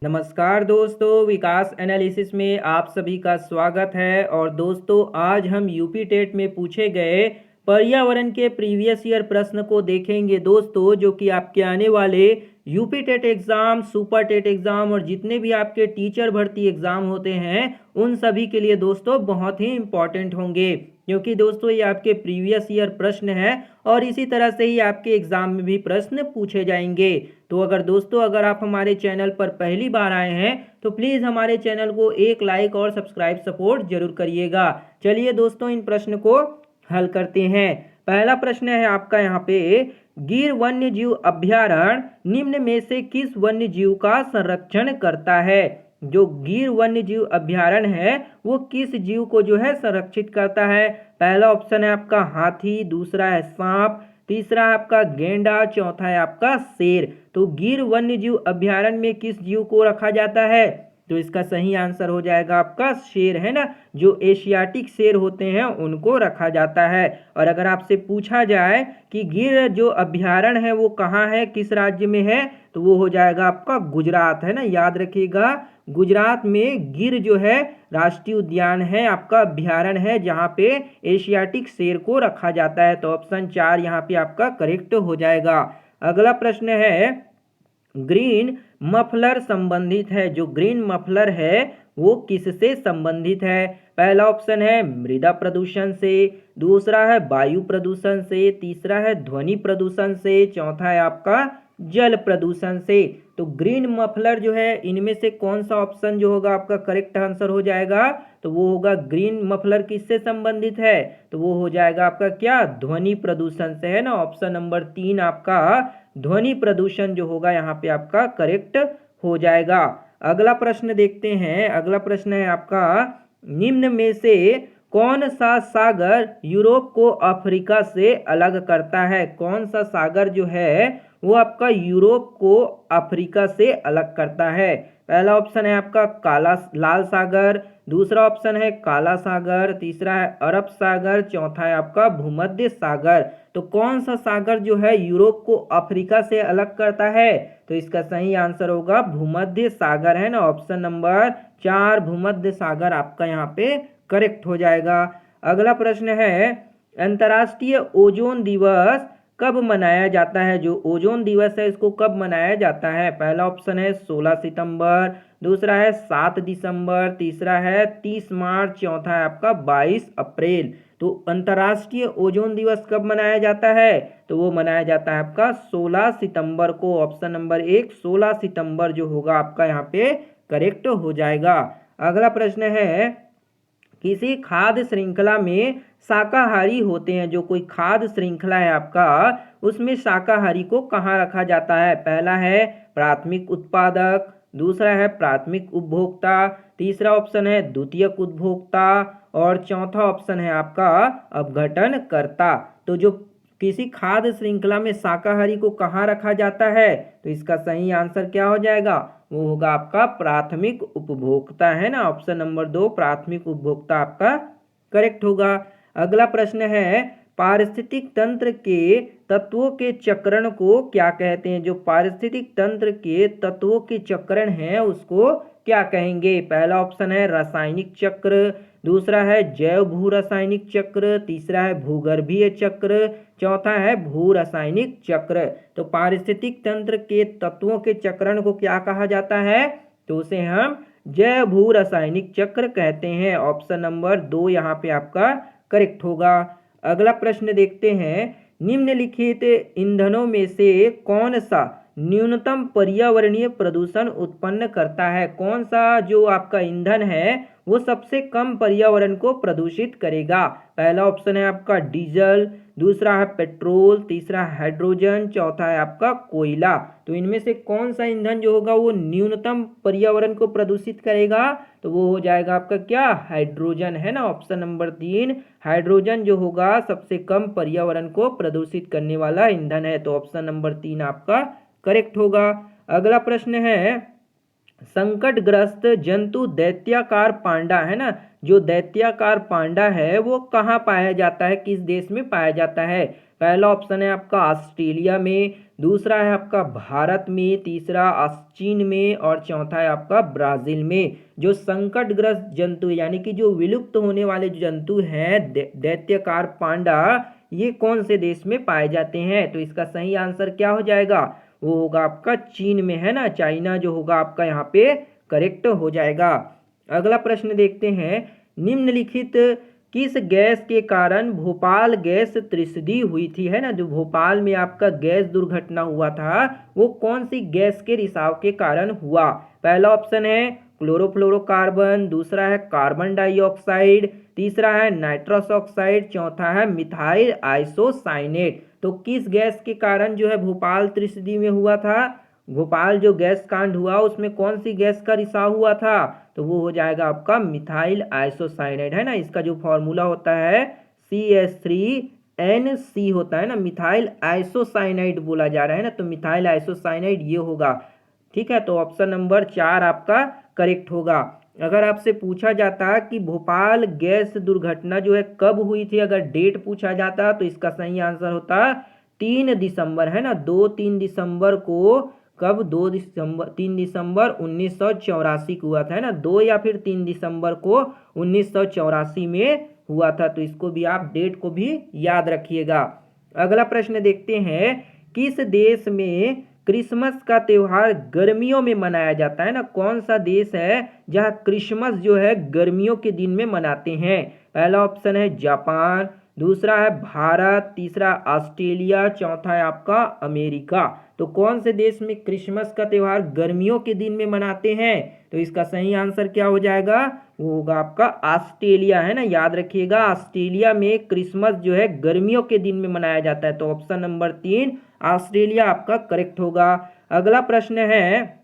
नमस्कार दोस्तों, विकास एनालिसिस में आप सभी का स्वागत है। और दोस्तों, आज हम यूपी टेट में पूछे गए पर्यावरण के प्रीवियस ईयर प्रश्न को देखेंगे दोस्तों, जो कि आपके आने वाले UP TET exam, super TET exam और जितने भी आपके टीचर भर्ती एग्ज़ाम होते हैं उन सभी के लिए दोस्तों बहुत ही इम्पॉर्टेंट होंगे, क्योंकि दोस्तों ये आपके प्रीवियस ईयर प्रश्न हैं और इसी तरह से ही आपके एग्ज़ाम में भी प्रश्न पूछे जाएंगे। तो अगर आप हमारे चैनल पर पहली बार आए हैं तो प्लीज़ हमारे चैनल को एक लाइक और सब्सक्राइब सपोर्ट जरूर करिएगा। चलिए दोस्तों, इन प्रश्न को हल करते हैं। पहला प्रश्न है आपका यहाँ पे, गिर वन्य जीव अभयारण्य निम्न में से किस वन्य जीव का संरक्षण करता है। जो गिर वन्य जीव अभयारण्य है वो किस जीव को जो है संरक्षित करता है। पहला ऑप्शन है आपका हाथी, दूसरा है सांप, तीसरा है आपका गेंडा, चौथा है आपका शेर। तो गिर वन्य जीव अभयारण्य में किस जीव को रखा जाता है, तो इसका सही आंसर हो जाएगा आपका शेर, है ना। जो एशियाटिक शेर होते हैं उनको रखा जाता है। और अगर आपसे पूछा जाए कि गिर जो अभयारण्य है वो कहाँ है, किस राज्य में है, तो वो हो जाएगा आपका गुजरात, है ना। याद रखिएगा, गुजरात में गिर जो है राष्ट्रीय उद्यान है, आपका अभयारण्य है जहाँ पे एशियाटिक शेर को रखा जाता है। तो ऑप्शन 4 यहाँ पे आपका करेक्ट हो जाएगा। अगला प्रश्न है, ग्रीन मफलर संबंधित है। जो ग्रीन मफलर है वो किससे संबंधित है। पहला ऑप्शन है मृदा प्रदूषण से, दूसरा है वायु प्रदूषण से, तीसरा है ध्वनि प्रदूषण से, चौथा है आपका जल प्रदूषण से। तो ग्रीन मफलर जो है इनमें से कौन सा ऑप्शन जो होगा आपका करेक्ट आंसर हो जाएगा, तो वो होगा ग्रीन मफलर किससे संबंधित है, तो वो हो जाएगा आपका क्या, ध्वनि प्रदूषण से, है ना। ऑप्शन नंबर 3 आपका ध्वनि प्रदूषण जो होगा यहाँ पे आपका करेक्ट हो जाएगा। अगला प्रश्न देखते हैं। अगला प्रश्न है आपका, निम्न में से कौन सा सागर यूरोप को अफ्रीका से अलग करता है। कौन सा सागर जो है वो आपका यूरोप को अफ्रीका से अलग करता है। पहला ऑप्शन है आपका काला लाल सागर, दूसरा ऑप्शन है काला सागर, तीसरा है अरब सागर, चौथा है आपका भूमध्य सागर। तो कौन सा सागर जो है यूरोप को अफ्रीका से अलग करता है, तो इसका सही आंसर होगा भूमध्य सागर, है ना। ऑप्शन नंबर 4 भूमध्य सागर आपका यहाँ पे करेक्ट हो जाएगा। अगला प्रश्न है, अंतर्राष्ट्रीय ओजोन दिवस कब मनाया जाता है। जो ओजोन दिवस है इसको कब मनाया जाता है। पहला ऑप्शन है 16 सितंबर, दूसरा है 7 दिसंबर, तीसरा है 30 मार्च, चौथा है आपका 22 अप्रैल। तो अंतर्राष्ट्रीय ओजोन दिवस कब मनाया जाता है, तो वो मनाया जाता है आपका 16 सितंबर को। ऑप्शन नंबर 1 16 सितंबर जो होगा आपका यहाँ पे करेक्ट हो जाएगा। अगला प्रश्न है, किसी खाद्य श्रृंखला में शाकाहारी होते हैं। जो कोई खाद्य श्रृंखला है आपका उसमें शाकाहारी को कहाँ रखा जाता है। पहला है प्राथमिक उत्पादक, दूसरा है प्राथमिक उपभोक्ता, तीसरा ऑप्शन है द्वितीयक उपभोक्ता और चौथा ऑप्शन है आपका अपघटनकर्ता। तो जो किसी खाद्य श्रृंखला में शाकाहारी को कहाँ रखा जाता है, तो इसका सही आंसर क्या हो जाएगा, वो होगा आपका प्राथमिक उपभोक्ता, है ना। ऑप्शन नंबर 2 प्राथमिक उपभोक्ता आपका करेक्ट होगा। अगला प्रश्न है, पारिस्थितिक तंत्र के तत्वों के चक्रण को क्या कहते हैं। जो पारिस्थितिक तंत्र के तत्वों के चक्रण है उसको क्या कहेंगे। पहला ऑप्शन है रासायनिक चक्र, दूसरा है जैव भू रासायनिक चक्र, तीसरा है भूगर्भीय चक्र, चौथा है भू रासायनिक चक्र। तो पारिस्थितिक तंत्र के तत्वों के चक्रण को क्या कहा जाता है, तो उसे हम जैव भू रासायनिक चक्र कहते हैं। ऑप्शन नंबर 2 यहाँ पे आपका करेक्ट होगा। अगला प्रश्न देखते हैं, निम्नलिखित ईंधनों में से कौन सा न्यूनतम पर्यावरणीय प्रदूषण उत्पन्न करता है। कौन सा जो आपका ईंधन है वो सबसे कम पर्यावरण को प्रदूषित करेगा। पहला ऑप्शन है आपका डीजल, दूसरा है पेट्रोल, तीसरा हाइड्रोजन, चौथा है आपका कोयला। तो इनमें से कौन सा ईंधन जो होगा वो न्यूनतम पर्यावरण को प्रदूषित करेगा, तो वो हो जाएगा आपका क्या, हाइड्रोजन, है ना। ऑप्शन नंबर 3 हाइड्रोजन जो होगा सबसे कम पर्यावरण को प्रदूषित करने वाला ईंधन है। तो ऑप्शन नंबर 3 आपका करेक्ट होगा। अगला प्रश्न है, संकटग्रस्त जंतु दैत्याकार पांडा है ना, जो दैत्याकार पांडा है वो कहाँ पाया जाता है, किस देश में पाया जाता है। पहला ऑप्शन है आपका ऑस्ट्रेलिया में, दूसरा है आपका भारत में, तीसरा चीन में और चौथा है आपका ब्राजील में। जो संकटग्रस्त जंतु यानी कि जो विलुप्त होने वाले जंतु हैं दैत्याकार पांडा, ये कौन से देश में पाए जाते हैं। तो इसका सही आंसर क्या हो जाएगा, वो होगा आपका चीन में, है ना, चाइना जो होगा आपका यहाँ पे करेक्ट हो जाएगा। अगला प्रश्न देखते हैं, निम्नलिखित किस गैस के कारण भोपाल गैस त्रसिदी हुई थी, है ना, जो भोपाल में आपका गैस दुर्घटना हुआ था वो कौन सी गैस के रिसाव के कारण हुआ। पहला ऑप्शन है क्लोरोफ्लोरोकार्बन, दूसरा है कार्बन डाइऑक्साइड, तीसरा है नाइट्रस ऑक्साइड, चौथा है मिथाइल आइसोसाइनेट। तो किस गैस के कारण जो है भोपाल त्रसिदी में हुआ था, भोपाल जो गैस कांड हुआ उसमें कौन सी गैस का रिसाव हुआ था, तो वो हो जाएगा आपका मिथाइल आइसोसाइनेट, है ना। इसका जो फॉर्मूला होता है CH3NC होता है ना, मिथाइल आइसोसाइनाइड बोला जा रहा है ना, तो मिथाइल आइसोसाइनाइड ये होगा। ठीक है, तो ऑप्शन नंबर 4 आपका करेक्ट होगा। अगर आपसे पूछा जाता कि भोपाल गैस दुर्घटना जो है कब हुई थी, अगर डेट पूछा जाता तो इसका सही आंसर होता 3 दिसंबर, है ना, 2-3 दिसंबर को, कब 3 दिसंबर 1984 को हुआ था, है ना, 2 या फिर 3 दिसंबर को 1984 में हुआ था। तो इसको भी आप डेट को भी याद रखिएगा। अगला प्रश्न देखते हैं, किस देश में क्रिसमस का त्योहार गर्मियों में मनाया जाता है ना, कौन सा देश है जहां क्रिसमस जो है गर्मियों के दिन में मनाते हैं। पहला ऑप्शन है जापान, दूसरा है भारत, तीसरा ऑस्ट्रेलिया, चौथा है आपका अमेरिका। तो कौन से देश में क्रिसमस का त्योहार गर्मियों के दिन में मनाते हैं, तो इसका सही आंसर क्या हो जाएगा, वो होगा आपका ऑस्ट्रेलिया, है ना, याद रखिएगा ऑस्ट्रेलिया में क्रिसमस जो है गर्मियों के दिन में मनाया जाता है। तो ऑप्शन नंबर 3 ऑस्ट्रेलिया आपका करेक्ट होगा। अगला प्रश्न है,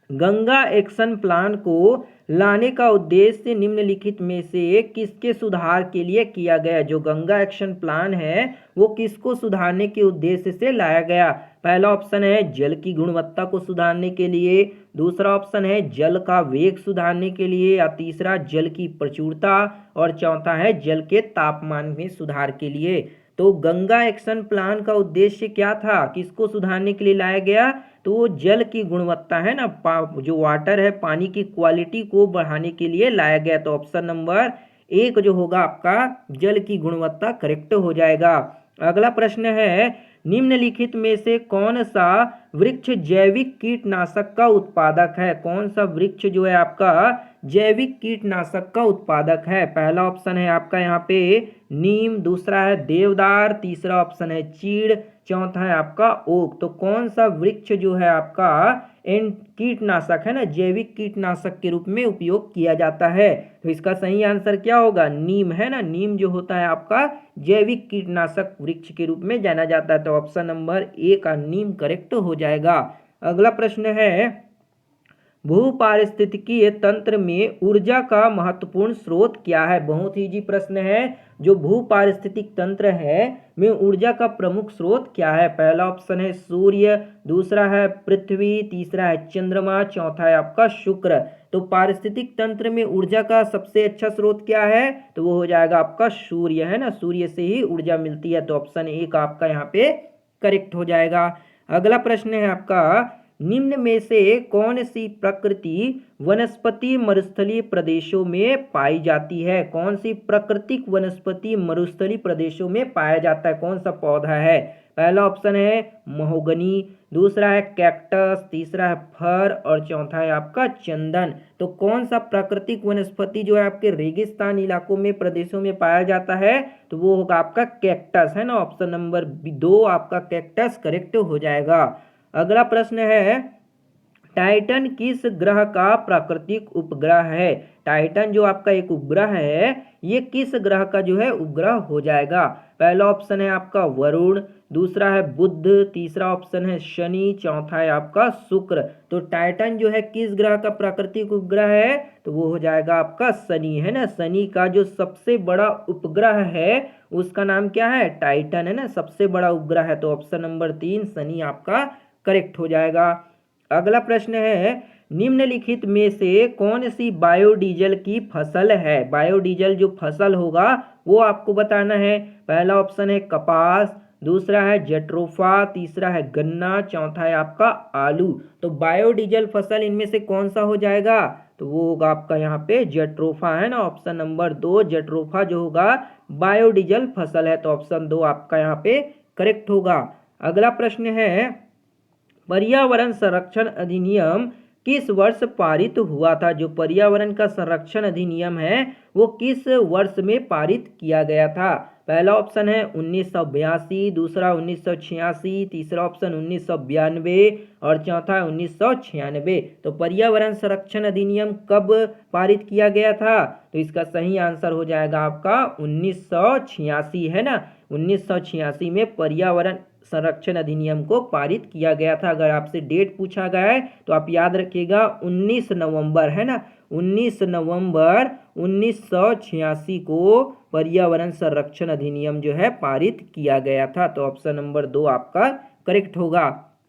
गंगा एक्शन प्लान को लाने का उद्देश्य निम्नलिखित में से किसके सुधार के लिए किया गया। जो गंगा एक्शन प्लान है वो किसको सुधारने के उद्देश्य से लाया गया। पहला ऑप्शन है जल की गुणवत्ता को सुधारने के लिए, दूसरा ऑप्शन है जल का वेग सुधारने के लिए, या तीसरा जल की प्रचुरता, और चौथा है जल के तापमान में सुधार के लिए। तो गंगा एक्शन प्लान का उद्देश्य क्या था, किसको सुधारने के लिए लाया गया, तो जल की गुणवत्ता, है ना, जो वाटर है पानी की क्वालिटी को बढ़ाने के लिए लाया गया। तो ऑप्शन नंबर 1 जो होगा आपका जल की गुणवत्ता करेक्ट हो जाएगा। अगला प्रश्न है, निम्नलिखित में से कौन सा वृक्ष जैविक कीटनाशक का उत्पादक है। कौन सा वृक्ष जो है आपका जैविक कीटनाशक का उत्पादक है। पहला ऑप्शन है आपका यहाँ पे नीम, दूसरा है देवदार, तीसरा ऑप्शन है चीड़, चौथा है आपका ओक। तो कौन सा वृक्ष जो है आपका कीटनाशक, है ना, जैविक कीटनाशक के रूप में उपयोग किया जाता है। तो इसका सही आंसर क्या होगा, नीम, है ना, नीम जो होता है आपका जैविक कीटनाशक वृक्ष के रूप में जाना जाता है। तो ऑप्शन नंबर 1 का नीम करेक्ट हो जाएगा। अगला प्रश्न है, भूपारिस्थितिकीय तंत्र में ऊर्जा का महत्वपूर्ण स्रोत क्या है। बहुत ही इजी प्रश्न है, जो भूपारिस्थितिक तंत्र है में ऊर्जा का प्रमुख स्रोत क्या है। पहला ऑप्शन है सूर्य, दूसरा है पृथ्वी, तीसरा है चंद्रमा, चौथा है आपका शुक्र। तो पारिस्थितिक तंत्र में ऊर्जा का सबसे अच्छा स्रोत क्या है, तो वो हो जाएगा आपका सूर्य, है ना, सूर्य से ही ऊर्जा मिलती है। तो ऑप्शन 1 आपका यहाँ पे करेक्ट हो जाएगा। अगला प्रश्न है आपका, निम्न में से कौन सी प्रकृति वनस्पति मरुस्थलीय प्रदेशों में पाई जाती है। कौन सी प्राकृतिक वनस्पति मरुस्थलीय प्रदेशों में पाया जाता है, कौन सा पौधा है। पहला ऑप्शन है महोगनी, दूसरा है कैक्टस, तीसरा है फर और चौथा है आपका चंदन। तो कौन सा प्राकृतिक वनस्पति जो है आपके रेगिस्तान इलाकों में प्रदेशों में पाया जाता है, तो वो होगा आपका कैक्टस, है ना, ऑप्शन नंबर 2 आपका कैक्टस करेक्ट हो जाएगा। अगला प्रश्न है, टाइटन किस ग्रह का प्राकृतिक उपग्रह है। टाइटन जो आपका एक उपग्रह है ये किस ग्रह का जो है उपग्रह हो जाएगा। पहला ऑप्शन है आपका वरुण, दूसरा है बुध, तीसरा ऑप्शन है शनि, चौथा है आपका शुक्र। तो टाइटन जो है किस ग्रह का प्राकृतिक उपग्रह है, तो वो हो जाएगा आपका शनि, है ना। शनि का जो सबसे बड़ा उपग्रह है उसका नाम क्या है, टाइटन, है ना, सबसे बड़ा उपग्रह है। तो ऑप्शन नंबर 3 शनि आपका करेक्ट हो जाएगा। अगला प्रश्न है, निम्नलिखित में से कौन सी बायोडीजल की फसल है? बायोडीजल जो फसल होगा वो आपको बताना है। पहला ऑप्शन है कपास, दूसरा है जट्रोफा, तीसरा है गन्ना, चौथा है आपका आलू। तो बायोडीजल फसल इनमें से कौन सा हो जाएगा? तो वो होगा आपका यहाँ पे जट्रोफा, है ना। ऑप्शन नंबर 2 जट्रोफा जो होगा बायोडीजल फसल है। तो ऑप्शन 2 आपका यहाँ पे करेक्ट होगा। अगला प्रश्न है, पर्यावरण संरक्षण अधिनियम किस वर्ष पारित हुआ था? जो पर्यावरण का संरक्षण अधिनियम है वो किस वर्ष में पारित किया गया था? पहला ऑप्शन है 1982, दूसरा 1986, तीसरा ऑप्शन 1992 और चौथा है 1996। तो पर्यावरण संरक्षण अधिनियम कब पारित किया गया था? तो इसका सही आंसर हो जाएगा आपका 1986, है ना। 1986 में पर्यावरण संरक्षण अधिनियम को पारित किया गया था। अगर आपसे डेट पूछा गया है तो आप याद रखिएगा 19 नवंबर, है ना। 19 नवंबर 1986 को पर्यावरण संरक्षण अधिनियम जो है पारित किया गया था। तो ऑप्शन नंबर 2 आपका करेक्ट होगा।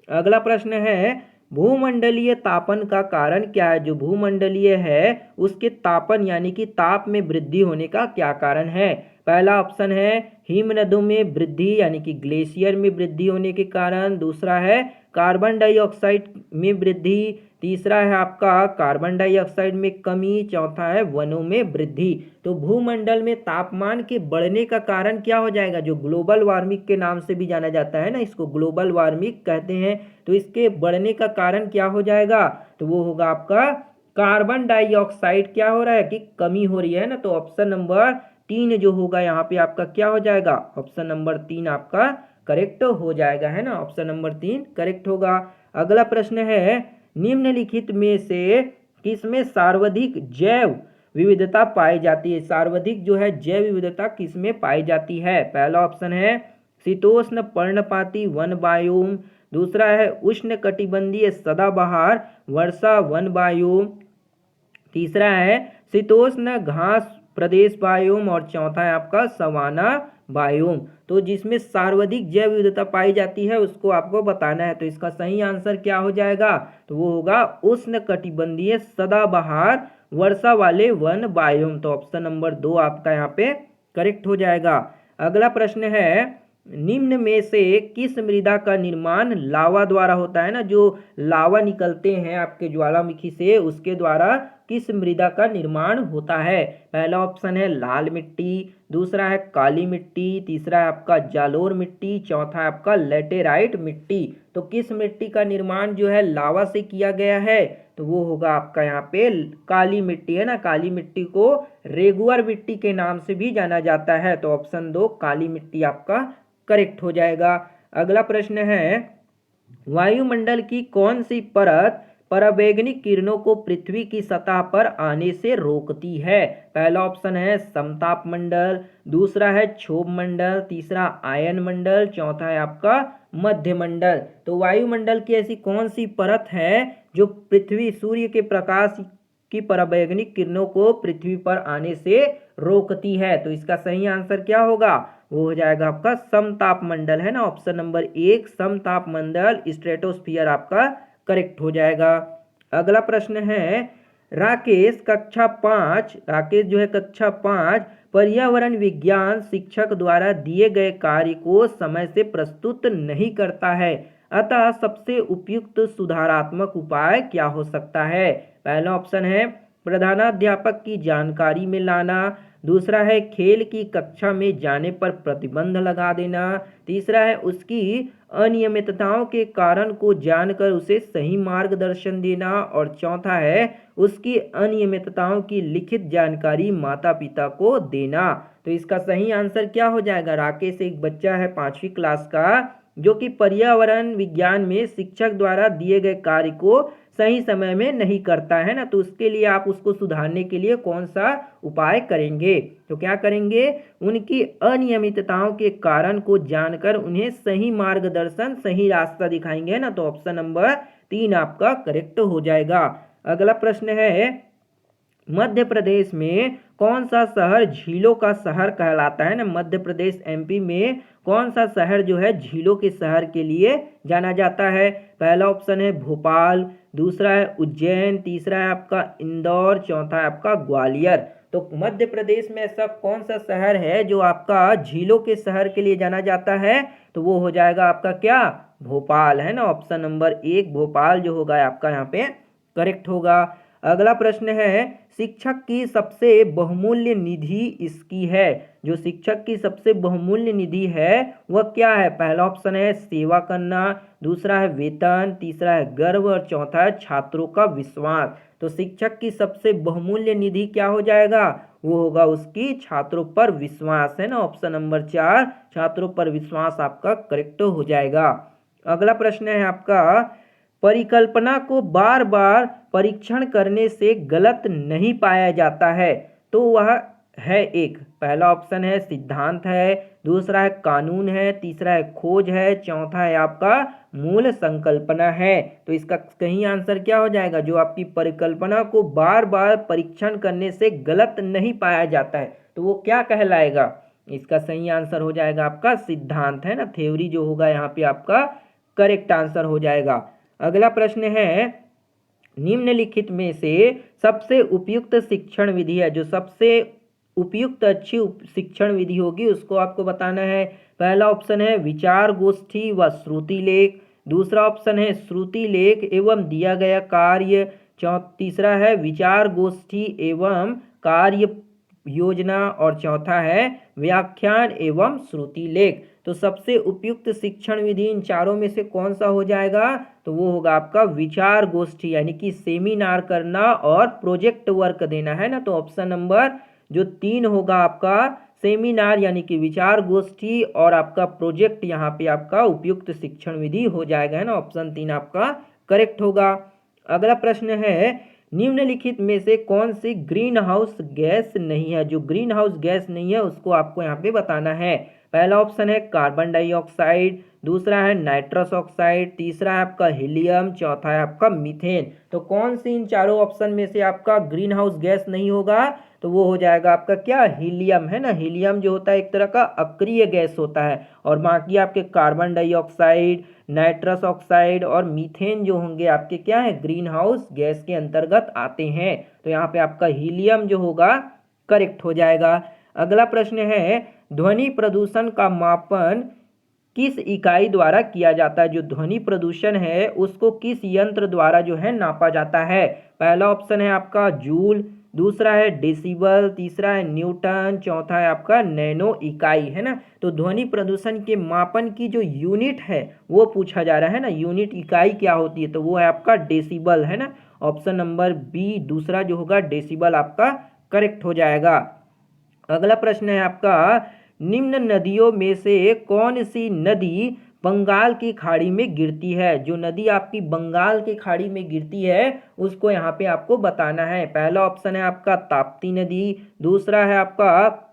अगला प्रश्न है, भूमंडलीय तापन का कारण क्या है? जो भूमंडलीय है उसके तापन यानी कि ताप में वृद्धि होने का क्या कारण है? पहला ऑप्शन है हिमनदों में वृद्धि यानी कि ग्लेशियर में वृद्धि होने के कारण, दूसरा है कार्बन डाइऑक्साइड में वृद्धि, तीसरा है आपका कार्बन डाइऑक्साइड में कमी, चौथा है वनों में वृद्धि। तो भूमंडल में तापमान के बढ़ने का कारण क्या हो जाएगा? जो ग्लोबल वार्मिंग के नाम से भी जाना जाता है ना, इसको ग्लोबल वार्मिंग कहते हैं। तो इसके बढ़ने का कारण क्या हो जाएगा? तो वो होगा आपका कार्बन डाइऑक्साइड क्या हो रहा है कि कमी हो रही है ना। तो ऑप्शन नंबर 3 जो होगा यहाँ पे आपका क्या हो जाएगा? ऑप्शन नंबर 3 आपका करेक्ट हो जाएगा, है ना। ऑप्शन नंबर 3 करेक्ट होगा। अगला प्रश्न है, निम्नलिखित में से किसमें सर्वाधिक जैव विविधता पाई जाती है? सर्वाधिक जो है जैव विविधता किसमें पाई जाती है? पहला ऑप्शन है शीतोष्ण पर्णपाती वन बायोम, दूसरा है उष्ण कटिबंधीय सदाबहार वर्षा वन बायोम, तीसरा है शीतोष्ण घास प्रदेश बायोम और चौथा है आपका सवाना बायोम। तो जिसमें सर्वाधिक जैव विविधता पाई जाती है उसको आपको बताना है। तो इसका सही आंसर क्या हो जाएगा? तो वो होगा उष्ण कटिबंधीय सदाबहार वर्षा वाले वन बायोम। तो ऑप्शन नंबर 2 आपका यहाँ पे करेक्ट हो जाएगा। अगला प्रश्न है, निम्न में से किस मृदा का निर्माण लावा द्वारा होता है ना? जो लावा निकलते हैं आपके ज्वालामुखी से उसके द्वारा किस मृदा का निर्माण होता है? पहला ऑप्शन है लाल मिट्टी, दूसरा है काली मिट्टी, तीसरा है आपका जालोर मिट्टी, चौथा है आपका लेटेराइट मिट्टी। तो किस मिट्टी का निर्माण जो है लावा से किया गया है? तो वो होगा आपका यहाँ पे काली मिट्टी, है ना। काली मिट्टी को रेगुआर मिट्टी के नाम से भी जाना जाता है। तो ऑप्शन 2 काली मिट्टी आपका करेक्ट हो जाएगा। अगला प्रश्न है, वायुमंडल की कौन सी परत पराबैंगनी किरणों को पृथ्वी की सतह पर आने से रोकती है? पहला ऑप्शन है समताप मंडल, दूसरा है क्षोभ मंडल, तीसरा आयन मंडल, चौथा है आपका मध्य मंडल। तो वायुमंडल की ऐसी कौन सी परत है जो पृथ्वी सूर्य के प्रकाश की पराबैंगनी किरणों को पृथ्वी पर आने से रोकती है? तो इसका सही आंसर क्या होगा? वो हो जाएगा आपका समताप मंडल, है ना। ऑप्शन नंबर 1 समताप मंडल स्ट्रेटोस्फियर आपका करेक्ट हो जाएगा। अगला प्रश्न है, राकेश जो है कक्षा 5 पर्यावरण विज्ञान शिक्षक द्वारा दिए गए कार्य को समय से प्रस्तुत नहीं करता है, अतः सबसे उपयुक्त सुधारात्मक उपाय क्या हो सकता है? पहला ऑप्शन है प्रधानाध्यापक की जानकारी में लाना, दूसरा है खेल की कक्षा में जाने पर प्रतिबंध लगा देना, तीसरा है उसकी अनियमितताओं के कारण को जानकर उसे सही मार्गदर्शन देना और चौथा है उसकी अनियमितताओं की लिखित जानकारी माता पिता को देना। तो इसका सही आंसर क्या हो जाएगा? राकेश एक बच्चा है 5वीं क्लास का जो कि पर्यावरण विज्ञान में शिक्षक द्वारा दिए गए कार्य को सही समय में नहीं करता है ना। तो उसके लिए आप उसको सुधारने के लिए कौन सा उपाय करेंगे? तो क्या करेंगे? उनकी अनियमितताओं के कारण को जानकर उन्हें सही मार्गदर्शन सही रास्ता दिखाएंगे ना। तो ऑप्शन नंबर 3 आपका करेक्ट हो जाएगा। अगला प्रश्न है, मध्य प्रदेश में कौन सा शहर झीलों का शहर कहलाता है ना? मध्य प्रदेश एमपी में कौन सा शहर जो है झीलों के शहर के लिए जाना जाता है? पहला ऑप्शन है भोपाल, दूसरा है उज्जैन, तीसरा है आपका इंदौर, चौथा है आपका ग्वालियर। तो मध्य प्रदेश में ऐसा कौन सा शहर है जो आपका झीलों के शहर के लिए जाना जाता है? तो वो हो जाएगा आपका क्या? भोपाल, है ना। ऑप्शन नंबर 1 भोपाल जो होगा आपका यहाँ पे करेक्ट होगा। अगला प्रश्न है, शिक्षक की सबसे बहुमूल्य निधि इसकी है। जो शिक्षक की सबसे बहुमूल्य निधि है वह क्या है? पहला ऑप्शन है सेवा करना, दूसरा है वेतन, तीसरा है गर्व और चौथा है छात्रों का विश्वास। तो शिक्षक की सबसे बहुमूल्य निधि क्या हो जाएगा? वो होगा उसकी छात्रों पर विश्वास, है ना। ऑप्शन नंबर 4 छात्रों पर विश्वास आपका करेक्ट हो जाएगा। अगला प्रश्न है आपका, परिकल्पना को बार बार परीक्षण करने से गलत नहीं पाया जाता है, तो वह है एक। पहला ऑप्शन है सिद्धांत है, दूसरा है कानून है, तीसरा है खोज है, चौथा है आपका मूल संकल्पना है। तो इसका कहीं आंसर क्या हो जाएगा? जो आपकी परिकल्पना को बार बार परीक्षण करने से गलत नहीं पाया जाता है, तो वो क्या कहलाएगा? इसका सही आंसर हो जाएगा आपका सिद्धांत, है ना। थ्योरी जो होगा यहाँ पे आपका करेक्ट आंसर हो जाएगा। अगला प्रश्न है, निम्नलिखित में से सबसे उपयुक्त शिक्षण विधि है। जो सबसे उपयुक्त अच्छी शिक्षण विधि होगी उसको आपको बताना है। पहला ऑप्शन है विचार गोष्ठी व श्रुति लेख, दूसरा ऑप्शन है श्रुति लेख एवं दिया गया कार्य, तीसरा है विचार गोष्ठी एवं कार्य योजना और चौथा है व्याख्यान एवं श्रुति लेख। तो सबसे उपयुक्त शिक्षण विधि इन चारों में से कौन सा हो जाएगा? तो वो होगा आपका विचार गोष्ठी, यानी कि सेमिनार करना और प्रोजेक्ट वर्क देना, है ना। तो ऑप्शन नंबर जो 3 होगा आपका सेमिनार यानी कि विचार गोष्ठी और आपका प्रोजेक्ट यहाँ पे आपका उपयुक्त शिक्षण विधि हो जाएगा, है ना। ऑप्शन 3 आपका करेक्ट होगा। अगला प्रश्न है, निम्नलिखित में से कौन सी ग्रीन हाउस गैस नहीं है? जो ग्रीन हाउस गैस नहीं है उसको आपको यहाँ पे बताना है। पहला ऑप्शन है कार्बन डाइऑक्साइड, दूसरा है नाइट्रस ऑक्साइड, तीसरा है आपका हीलियम, चौथा है आपका मीथेन। तो कौन सी इन चारों ऑप्शन में से आपका ग्रीन हाउस गैस नहीं होगा? तो वो हो जाएगा आपका क्या? हीलियम, है ना। हीलियम जो होता है एक तरह का अक्रिय गैस होता है, और बाकी आपके कार्बन डाइऑक्साइड, नाइट्रस ऑक्साइड और मीथेन जो होंगे आपके क्या है? ग्रीन हाउस गैस के अंतर्गत आते हैं। तो यहाँ पे आपका हीलियम जो होगा करेक्ट हो जाएगा। अगला प्रश्न है, ध्वनि प्रदूषण का मापन किस इकाई द्वारा किया जाता है? जो ध्वनि प्रदूषण है उसको किस यंत्र द्वारा जो है नापा जाता है? पहला ऑप्शन है आपका जूल, दूसरा है डेसिबल, तीसरा है न्यूटन, चौथा है आपका नैनो इकाई, है ना। तो ध्वनि प्रदूषण के मापन की जो यूनिट है वो पूछा जा रहा है ना, यूनिट इकाई क्या होती है? तो वो है आपका डेसिबल, है ना। ऑप्शन नंबर बी दूसरा जो होगा डेसिबल आपका करेक्ट हो जाएगा। अगला प्रश्न है आपका, निम्न नदियों में से कौन सी नदी बंगाल की खाड़ी में गिरती है? जो नदी आपकी बंगाल की खाड़ी में गिरती है उसको यहाँ पे आपको बताना है। पहला ऑप्शन है आपका ताप्ती नदी, दूसरा है आपका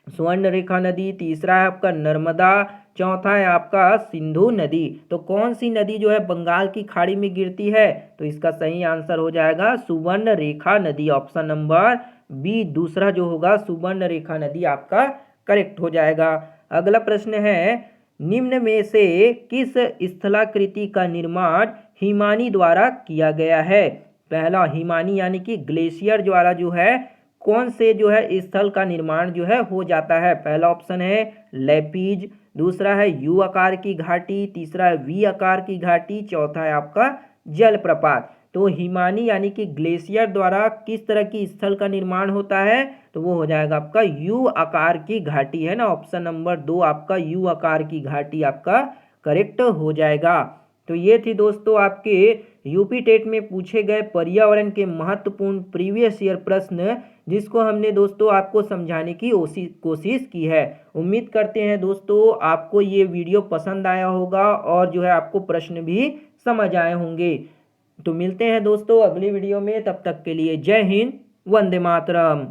स्वर्णरेखा नदी, तीसरा है आपका नर्मदा, चौथा है आपका सिंधु नदी। तो कौन सी नदी जो है बंगाल की खाड़ी में गिरती है? तो इसका सही आंसर हो जाएगा सुवर्णरेखा नदी। ऑप्शन नंबर बी दूसरा जो होगा सुवर्णरेखा नदी आपका करेक्ट हो जाएगा। अगला प्रश्न है, निम्न में से किस स्थलाकृति का निर्माण हिमानी द्वारा किया गया है? पहला हिमानी यानी कि ग्लेशियर द्वारा जो है कौन से जो है स्थल का निर्माण जो है हो जाता है? पहला ऑप्शन है लेपीज, दूसरा है यू आकार की घाटी, तीसरा है वी आकार की घाटी, चौथा है आपका जलप्रपात। तो हिमानी यानी कि ग्लेशियर द्वारा किस तरह की स्थल का निर्माण होता है? तो वो हो जाएगा आपका यू आकार की घाटी, है ना। ऑप्शन नंबर 2 आपका यू आकार की घाटी आपका करेक्ट हो जाएगा। तो ये थी दोस्तों आपके यूपी टेट में पूछे गए पर्यावरण के महत्वपूर्ण प्रीवियस ईयर प्रश्न, जिसको हमने दोस्तों आपको समझाने की कोशिश की है। उम्मीद करते हैं दोस्तों आपको ये वीडियो पसंद आया होगा और जो है आपको प्रश्न भी समझ आए होंगे। तो मिलते हैं दोस्तों अगली वीडियो में, तब तक के लिए जय हिंद, वंदे मातरम।